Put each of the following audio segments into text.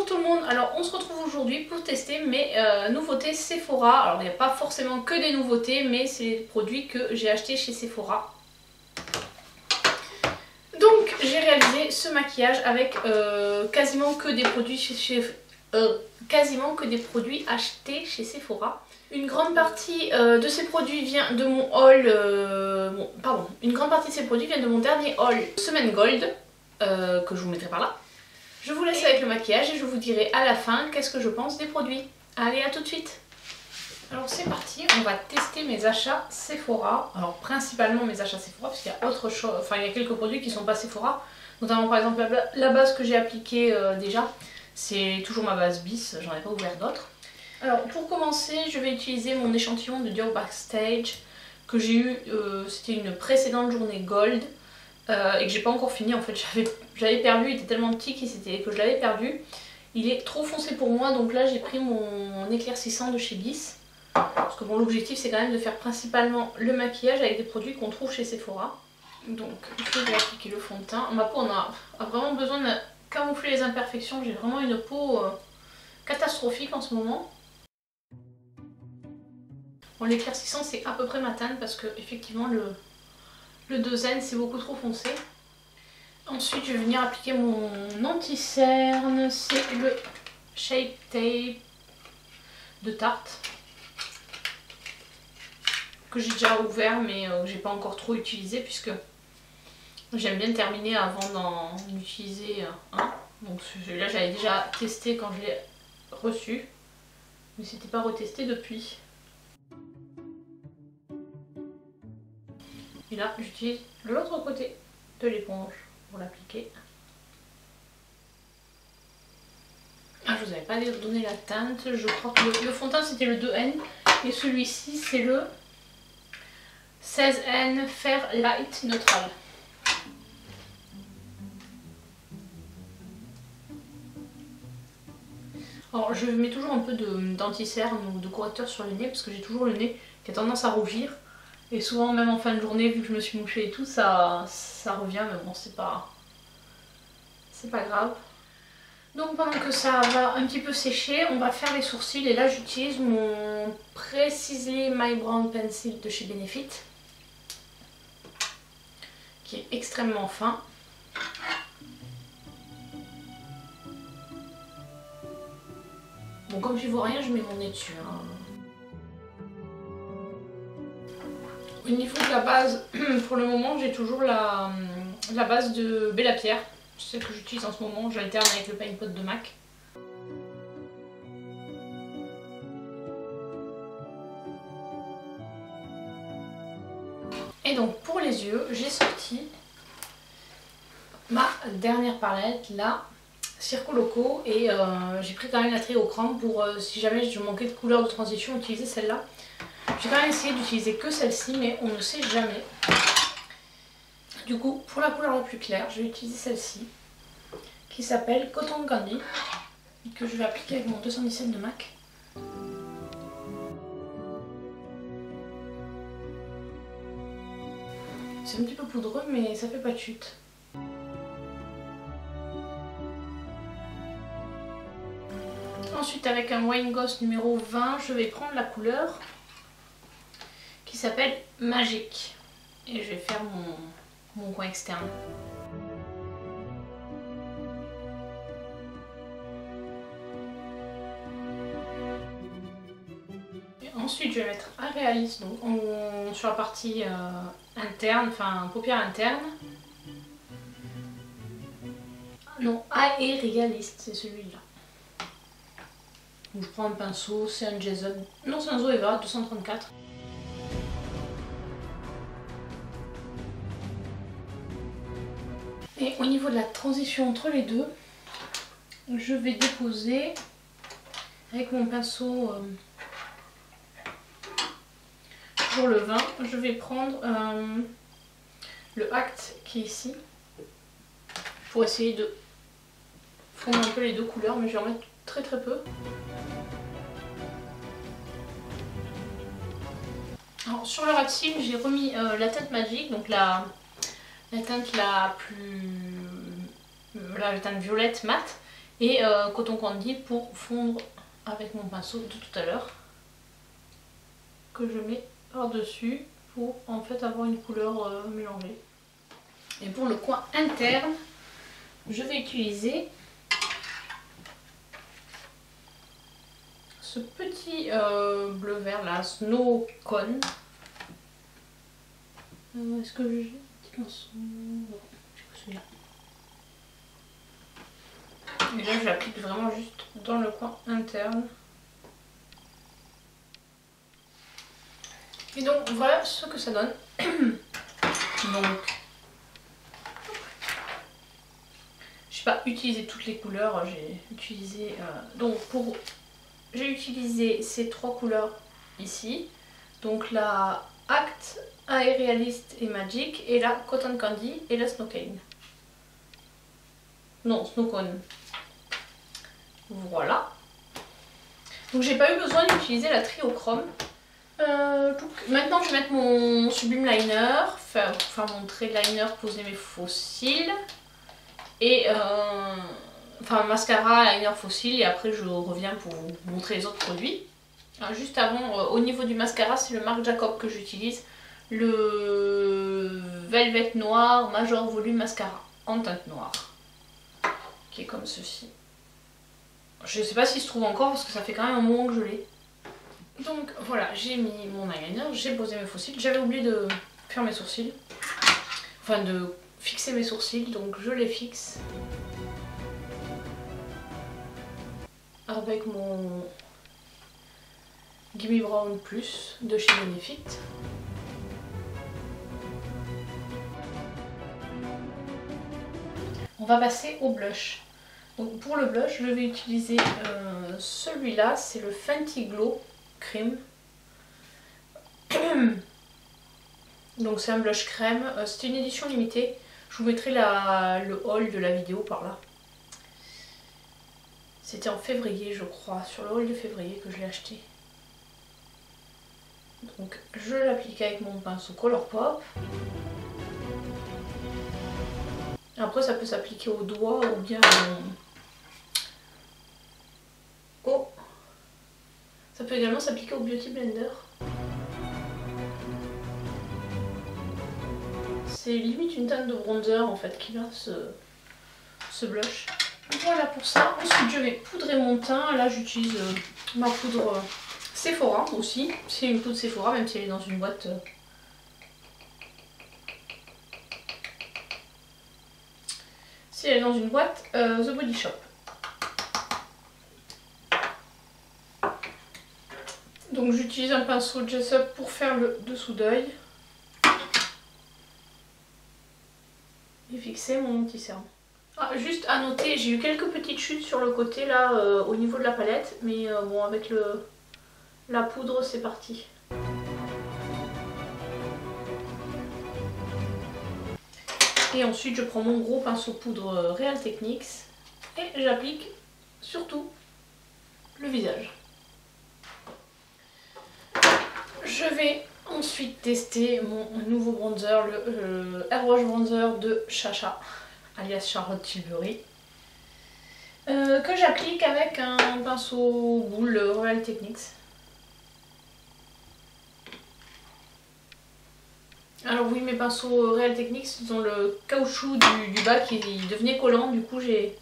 Bonjour tout le monde, alors on se retrouve aujourd'hui pour tester mes nouveautés Sephora. Alors il n'y a pas forcément que des nouveautés, mais c'est les produits que j'ai achetés chez Sephora. Donc j'ai réalisé ce maquillage avec quasiment que des produits achetés chez Sephora. Une grande partie de ces produits vient de mon haul, une grande partie de ces produits vient de mon dernier haul Semaine Gold, que je vous mettrai par là. Je vous laisse avec le maquillage et je vous dirai à la fin qu'est-ce que je pense des produits. Allez, à tout de suite. Alors c'est parti, on va tester mes achats Sephora. Alors principalement mes achats Sephora parce qu'il y a autre chose, enfin il y a quelques produits qui sont pas Sephora. Notamment par exemple la base que j'ai appliquée déjà, c'est toujours ma base bis, j'en ai pas ouvert d'autres. Alors pour commencer, je vais utiliser mon échantillon de Dior Backstage que j'ai eu, c'était une précédente journée Gold. Et que j'ai pas encore fini, en fait j'avais perdu, il était tellement petit que je l'avais perdu. Il est trop foncé pour moi, donc là j'ai pris mon éclaircissant de chez Bliss. Parce que bon, l'objectif c'est quand même de faire principalement le maquillage avec des produits qu'on trouve chez Sephora. Donc je vais appliquer le fond de teint. Ma peau a vraiment besoin de camoufler les imperfections, j'ai vraiment une peau catastrophique en ce moment. Bon, l'éclaircissant c'est à peu près ma teinte parce que effectivement le 2N c'est beaucoup trop foncé. Ensuite je vais venir appliquer mon anti-cerne, c'est le Shape Tape de Tarte que j'ai déjà ouvert mais j'ai pas encore trop utilisé puisque j'aime bien terminer avant d'en utiliser un. Donc celui-là j'avais déjà testé quand je l'ai reçu mais c'était pas retesté depuis. Et là j'utilise l'autre côté de l'éponge pour l'appliquer. Ah, je vous avais pas donné la teinte, je crois que le fond de teint c'était le 2N et celui-ci c'est le 16N Fair Light Neutral. Alors je mets toujours un peu d'anti-cerne ou de correcteur sur le nez parce que j'ai toujours le nez qui a tendance à rougir. Et souvent même en fin de journée, vu que je me suis mouchée et tout, ça revient, mais bon c'est pas grave. Donc pendant que ça va un petit peu sécher, on va faire les sourcils et là j'utilise mon Precisely My Brown Pencil de chez Benefit qui est extrêmement fin. Bon, comme j'y vois rien, je mets mon nez dessus, hein. Au niveau de la base, pour le moment j'ai toujours la base de Bella Pierre, c'est celle que j'utilise en ce moment, j'alterne avec le Paint Pot de MAC. Et donc pour les yeux, j'ai sorti ma dernière palette, la Circo Loco, et j'ai pris quand même la Trio Crème pour si jamais je manquais de couleur de transition, utiliser celle-là. J'ai quand même essayé d'utiliser que celle-ci, mais on ne sait jamais. Du coup, pour la couleur la plus claire, je vais utiliser celle-ci, qui s'appelle Cotton Candy, que je vais appliquer avec mon 217 de MAC. C'est un petit peu poudreux, mais ça fait pas de chute. Ensuite, avec un Wine Ghost numéro 20, je vais prendre la couleur qui s'appelle Magic et je vais faire mon coin externe. Et ensuite je vais mettre un réaliste donc sur la partie interne, enfin paupière interne. Non, Aerialist, c'est celui-là. Donc je prends un pinceau, c'est un Jason, non c'est un Zoeva 234. Et au niveau de la transition entre les deux, je vais déposer avec mon pinceau pour le 20, je vais prendre le Act qui est ici pour essayer de fondre un peu les deux couleurs, mais je vais en mettre très très peu. Alors sur le rat de cils, j'ai remis la teinte Magic, donc la teinte la teinte violette mat, et coton candy pour fondre avec mon pinceau de tout à l'heure, que je mets par-dessus pour en fait avoir une couleur mélangée. Et pour le coin interne, je vais utiliser ce petit bleu vert là, Snow Cone. Est-ce que j'ai un petit pinceau? Non, j'ai que celui-là. Et là je l'applique vraiment juste dans le coin interne. Et donc voilà ce que ça donne. Donc j'ai pas utilisé toutes les couleurs, j'ai utilisé j'ai utilisé ces 3 couleurs ici. Donc la Act, Aerialist et Magic, et la Cotton Candy et la Snow Cane. Non, Snow Cone. Voilà. Donc j'ai pas eu besoin d'utiliser la Triochrome. Maintenant je vais mettre mon Sublime Liner, faire mon trait de liner, poser mes faux cils. Et mascara, liner, faux cils, et après je reviens pour vous montrer les autres produits. Alors, juste avant, au niveau du mascara, c'est le Marc Jacob que j'utilise, le Velvet Noir Major Volume Mascara en teinte noire, qui est comme ceci. Je sais pas s'il se trouve encore parce que ça fait quand même un moment que je l'ai. Donc voilà, j'ai mis mon eyeliner, j'ai posé mes faux cils, j'avais oublié de faire mes sourcils, enfin de fixer mes sourcils, donc je les fixe avec mon Gimme Brown Plus de chez Benefit. On va passer au blush. Donc pour le blush, je vais utiliser celui-là, c'est le Fenty Glow Cream. Donc c'est un blush crème, c'est une édition limitée. Je vous mettrai le haul de la vidéo par là. C'était en février je crois, sur le haul de février que je l'ai acheté. Donc je l'applique avec mon pinceau Colourpop. Après ça peut s'appliquer au doigt ou bien ça peut également s'appliquer au Beauty Blender. C'est limite une teinte de bronzer en fait qu'il a ce blush. Voilà pour ça. Ensuite je vais poudrer mon teint. Là j'utilise ma poudre Sephora aussi. C'est une poudre Sephora même si elle est dans une boîte. Si elle est dans une boîte The Body Shop. Donc j'utilise un pinceau Jessup pour faire le dessous d'œil. Et fixer mon anti-cerne. Ah, juste à noter, j'ai eu quelques petites chutes sur le côté là au niveau de la palette. Mais bon, avec la poudre c'est parti. Et ensuite je prends mon gros pinceau poudre Real Techniques et j'applique surtout le visage. Je vais ensuite tester mon nouveau bronzer, le Airwash Bronzer de Chacha, alias Charlotte Tilbury, que j'applique avec un pinceau boule Real Techniques. Alors oui, mes pinceaux Real Techniques, ils ont le caoutchouc du bas qui devenait collant, du coup j'ai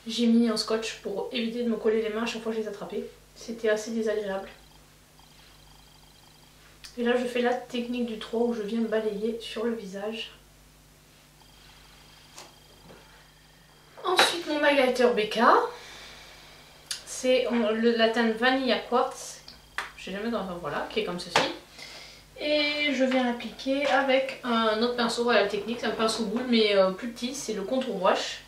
mis un scotch pour éviter de me coller les mains à chaque fois que je les attrapais. C'était assez désagréable. Et là je fais la technique du 3 où je viens balayer sur le visage. Ensuite mon highlighter BK. C'est la teinte Vanilla Quartz. Je sais jamais comment faire, voilà, qui est comme ceci. Et je viens l'appliquer avec un autre pinceau Real Techniques, un pinceau boule mais plus petit, c'est le Contour Wash.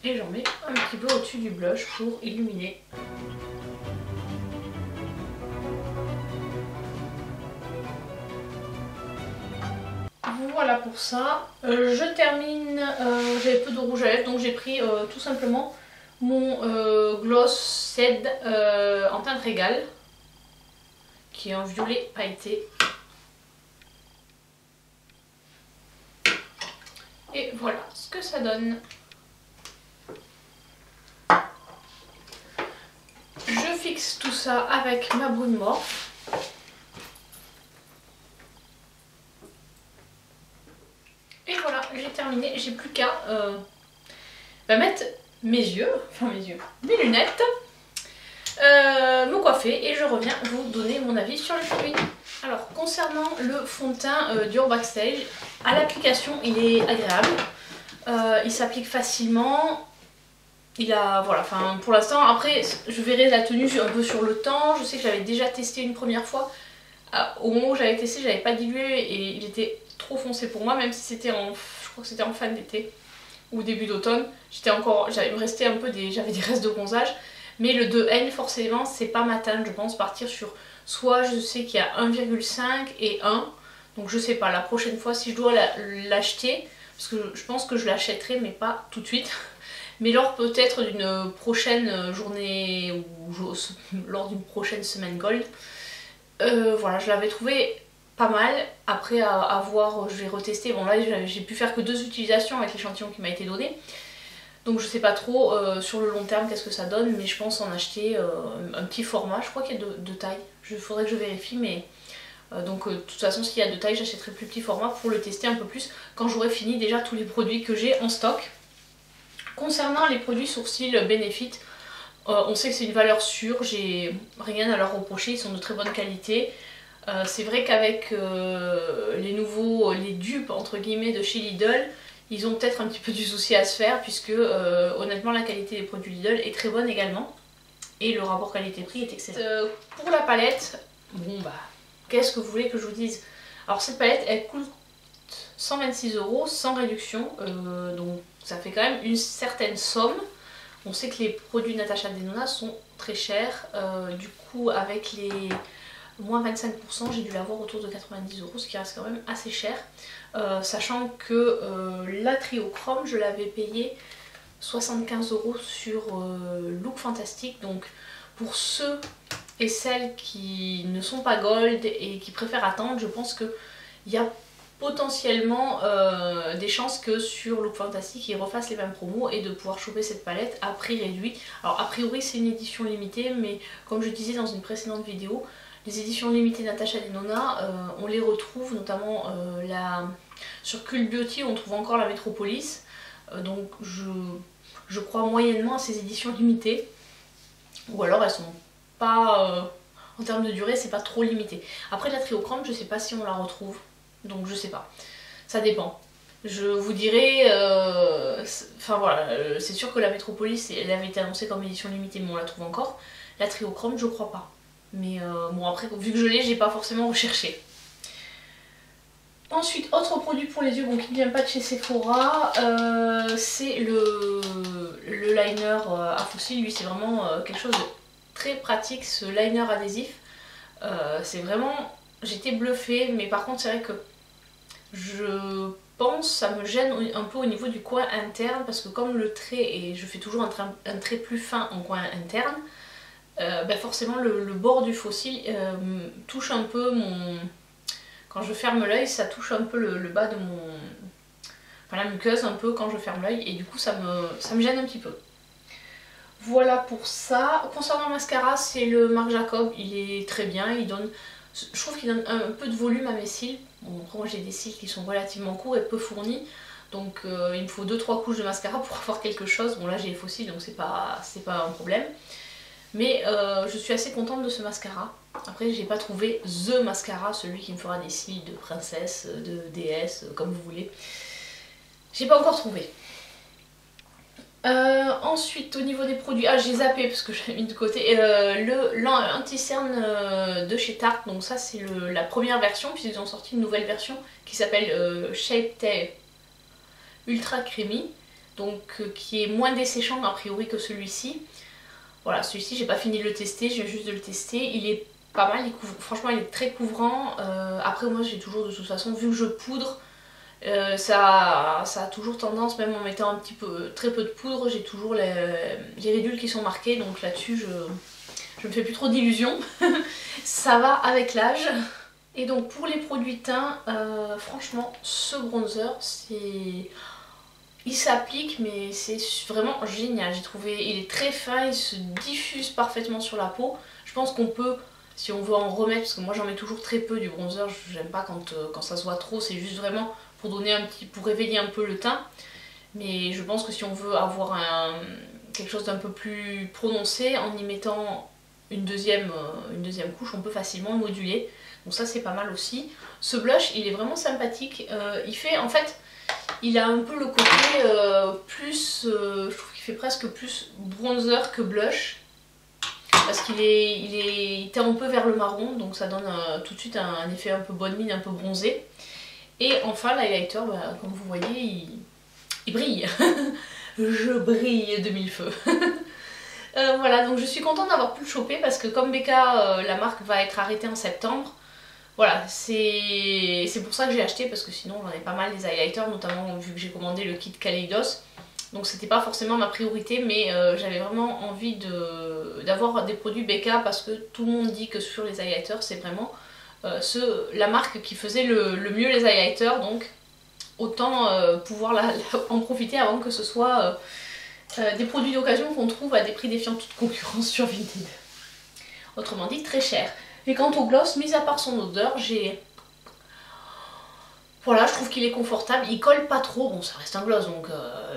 Et j'en mets un petit peu au-dessus du blush pour illuminer. Voilà pour ça. Je termine, j'avais peu de rouge à lèvres donc j'ai pris tout simplement mon gloss Ced en teinte Régale qui est en violet pailleté. Et voilà ce que ça donne. Je fixe tout ça avec ma Brune Morphe. Et voilà, j'ai terminé. J'ai plus qu'à mettre mes lunettes, me coiffer et je reviens vous donner mon avis sur le produit. Alors concernant le fond de teint Dior Backstage, à l'application il est agréable, il s'applique facilement. Il a, voilà, enfin pour l'instant, après je verrai la tenue un peu sur le temps. Je sais que j'avais déjà testé une première fois. Au moment où j'avais testé, j'avais pas dilué et il était trop foncé pour moi, même si c'était en, je crois que c'était en fin d'été ou début d'automne. J'avais resté un peu j'avais des restes de bronzage. Mais le 2N forcément c'est pas ma teinte, je pense partir sur, soit je sais qu'il y a 1,5 et 1. Donc je sais pas, la prochaine fois si je dois l'acheter, parce que je pense que je l'achèterai mais pas tout de suite. Mais lors peut-être d'une prochaine journée ou lors d'une prochaine semaine gold. Voilà, je l'avais trouvé pas mal. Après à voir, je vais retester. Bon là j'ai pu faire que 2 utilisations avec l'échantillon qui m'a été donné. Donc je sais pas trop sur le long terme qu'est-ce que ça donne. Mais je pense en acheter un petit format. Je crois qu'il y a de taille. Faudrait que je vérifie mais... donc de toute façon s'il y a de taille j'achèterai plus petit format pour le tester un peu plus quand j'aurai fini déjà tous les produits que j'ai en stock. Concernant les produits sourcils Benefit, on sait que c'est une valeur sûre, j'ai rien à leur reprocher, ils sont de très bonne qualité. C'est vrai qu'avec les dupes entre guillemets de chez Lidl, ils ont peut-être un petit peu du souci à se faire puisque honnêtement la qualité des produits Lidl est très bonne également. Et le rapport qualité-prix est excellent. Pour la palette, bon bah, qu'est-ce que vous voulez que je vous dise? Alors cette palette elle coûte 126 € sans réduction, donc ça fait quand même une certaine somme. On sait que les produits Natasha Denona sont très chers, du coup avec les moins 25% j'ai dû l'avoir autour de 90 €, ce qui reste quand même assez cher. Sachant que la Triochrome je l'avais payé 75 € sur Look Fantastic, donc pour ceux et celles qui ne sont pas gold et qui préfèrent attendre, je pense qu'il y a potentiellement des chances que sur Look Fantastic ils refassent les mêmes promos et de pouvoir choper cette palette à prix réduit. Alors a priori c'est une édition limitée, mais comme je disais dans une précédente vidéo, les éditions limitées Natasha Denona, on les retrouve notamment sur Cult Beauty, on trouve encore la Métropolis, donc je crois moyennement à ces éditions limitées, ou alors elles sont pas, en termes de durée c'est pas trop limité. Après la Triochrome je sais pas si on la retrouve. Donc je sais pas, ça dépend. Je vous dirai, enfin voilà, c'est sûr que la Métropolis elle avait été annoncée comme édition limitée mais on la trouve encore. La Triochrome je crois pas. Mais bon après vu que je l'ai j'ai pas forcément recherché. Ensuite autre produit pour les yeux, bon qui ne vient pas de chez Sephora, c'est le liner à fossiles. Lui c'est vraiment quelque chose de très pratique, ce liner adhésif. C'est vraiment... J'étais bluffée, mais par contre c'est vrai que je pense ça me gêne un peu au niveau du coin interne parce que comme le trait, et je fais toujours un trait plus fin en coin interne, forcément le bord du faux cil touche un peu mon... Quand je ferme l'œil ça touche un peu le bas de mon... Enfin la muqueuse un peu quand je ferme l'œil et du coup ça me gêne un petit peu. Voilà pour ça. Concernant le mascara, c'est le Marc Jacob, il est très bien, je trouve qu'il donne un peu de volume à mes cils. Bon, moi j'ai des cils qui sont relativement courts et peu fournis, donc il me faut 2-3 couches de mascara pour avoir quelque chose. Bon là j'ai les faux cils donc c'est pas un problème. Mais je suis assez contente de ce mascara. Après j'ai pas trouvé THE mascara, celui qui me fera des cils de princesse, de déesse, comme vous voulez. J'ai pas encore trouvé. Ensuite au niveau des produits, j'ai zappé parce que j'avais mis de côté l'anti-cerne de chez Tarte, donc ça c'est la première version puisqu'ils ont sorti une nouvelle version qui s'appelle Shape Tape Ultra Creamy, donc qui est moins desséchant a priori que celui-ci. Voilà, celui-ci j'ai pas fini de le tester, je viens juste de le tester, il est pas mal, franchement il est très couvrant. Après moi j'ai toujours de toute façon, vu que je poudre, ça a toujours tendance, même en mettant un petit peu, très peu de poudre, j'ai toujours les ridules qui sont marquées, donc là-dessus je me fais plus trop d'illusions. Ça va avec l'âge. Et donc pour les produits teint, franchement ce bronzer c'est... Il s'applique mais c'est vraiment génial. J'ai trouvé, il est très fin, il se diffuse parfaitement sur la peau. Je pense qu'on peut, si on veut en remettre, parce que moi j'en mets toujours très peu du bronzer, j'aime pas quand ça se voit trop, c'est juste vraiment pour donner pour réveiller un peu le teint. Mais je pense que si on veut avoir quelque chose d'un peu plus prononcé, en y mettant une deuxième couche, on peut facilement le moduler. Donc ça c'est pas mal aussi. Ce blush il est vraiment sympathique. Il fait en fait, il a un peu le côté plus, je trouve qu'il fait presque plus bronzer que blush. Parce il tend un peu vers le marron, donc ça donne tout de suite un effet un peu bonne mine, un peu bronzé. Et enfin l'highlighter, bah, comme vous voyez, il brille. Je brille de mille feux. Voilà, donc je suis contente d'avoir pu le choper parce que comme Becca, la marque va être arrêtée en septembre. Voilà, c'est pour ça que j'ai acheté, parce que sinon j'en ai pas mal des highlighters, notamment vu que j'ai commandé le kit Kaleidos. Donc c'était pas forcément ma priorité, mais j'avais vraiment envie d'avoir des produits Becca parce que tout le monde dit que sur les highlighters c'est vraiment la marque qui faisait le mieux les highlighters, donc autant pouvoir en profiter avant que ce soit des produits d'occasion qu'on trouve à des prix défiant toute concurrence sur Vinted. Autrement dit très cher. Et quant au gloss, mis à part son odeur, voilà, je trouve qu'il est confortable, il colle pas trop, bon ça reste un gloss donc...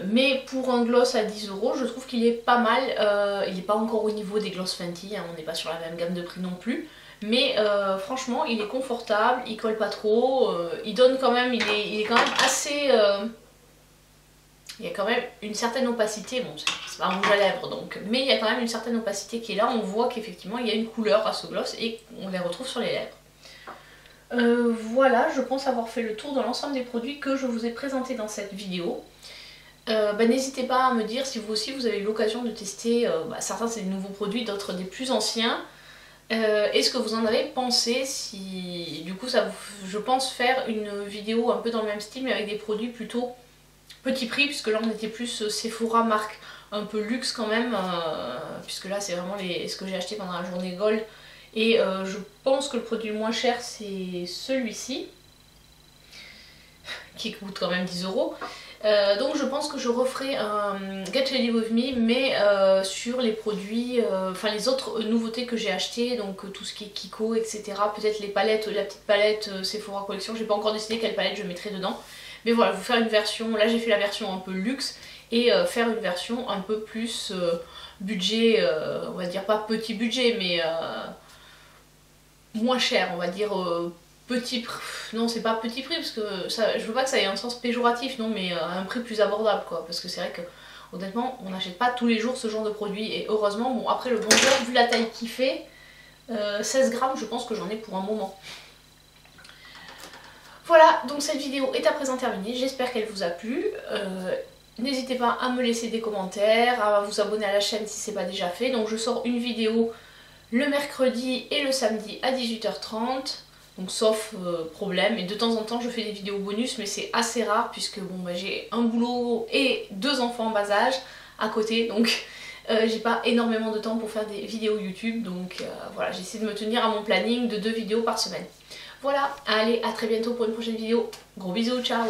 mais pour un gloss à 10 €, je trouve qu'il est pas mal, il n'est pas encore au niveau des gloss Fenty, hein, on n'est pas sur la même gamme de prix non plus. Mais franchement, il est confortable, il colle pas trop, il donne quand même, il est quand même assez... il y a quand même une certaine opacité, bon c'est pas un rouge à lèvres donc, mais il y a quand même une certaine opacité qui est là, on voit qu'effectivement il y a une couleur à ce gloss et on les retrouve sur les lèvres. Voilà, je pense avoir fait le tour de l'ensemble des produits que je vous ai présentés dans cette vidéo. N'hésitez pas à me dire si vous aussi vous avez eu l'occasion de tester, certains c'est des nouveaux produits, d'autres des plus anciens. Et ce que vous en avez pensé, si du coup je pense faire une vidéo un peu dans le même style mais avec des produits plutôt petit prix, puisque là on était plus Sephora marque un peu luxe quand même, puisque là c'est vraiment ce que j'ai acheté pendant la journée Gold. Et je pense que le produit le moins cher c'est celui-ci, qui coûte quand même 10 €. Donc je pense que je referai un Get Ready With Me, mais sur les produits, enfin les autres nouveautés que j'ai achetées, donc tout ce qui est Kiko, etc. Peut-être les palettes, la petite palette Sephora Collection, j'ai pas encore décidé quelle palette je mettrai dedans. Mais voilà, vous faire une version, là j'ai fait la version un peu luxe, et faire une version un peu plus budget, on va dire pas petit budget, mais moins cher, on va dire petit prix. Non, c'est pas petit prix, parce que ça, je veux pas que ça ait un sens péjoratif, non, mais à un prix plus abordable, quoi. Parce que c'est vrai que, honnêtement, on n'achète pas tous les jours ce genre de produit, et heureusement, bon, après le bronzer, vu la taille qu'il fait, 16 grammes, je pense que j'en ai pour un moment. Voilà, donc cette vidéo est à présent terminée, j'espère qu'elle vous a plu. N'hésitez pas à me laisser des commentaires, à vous abonner à la chaîne si c'est pas déjà fait. Donc je sors une vidéo le mercredi et le samedi à 18h30, donc sauf problème. Et de temps en temps je fais des vidéos bonus, mais c'est assez rare puisque bon, j'ai un boulot et 2 enfants en bas âge à côté, donc j'ai pas énormément de temps pour faire des vidéos YouTube. Donc voilà, j'essaie de me tenir à mon planning de 2 vidéos par semaine. Voilà, allez, à très bientôt pour une prochaine vidéo. Gros bisous, ciao!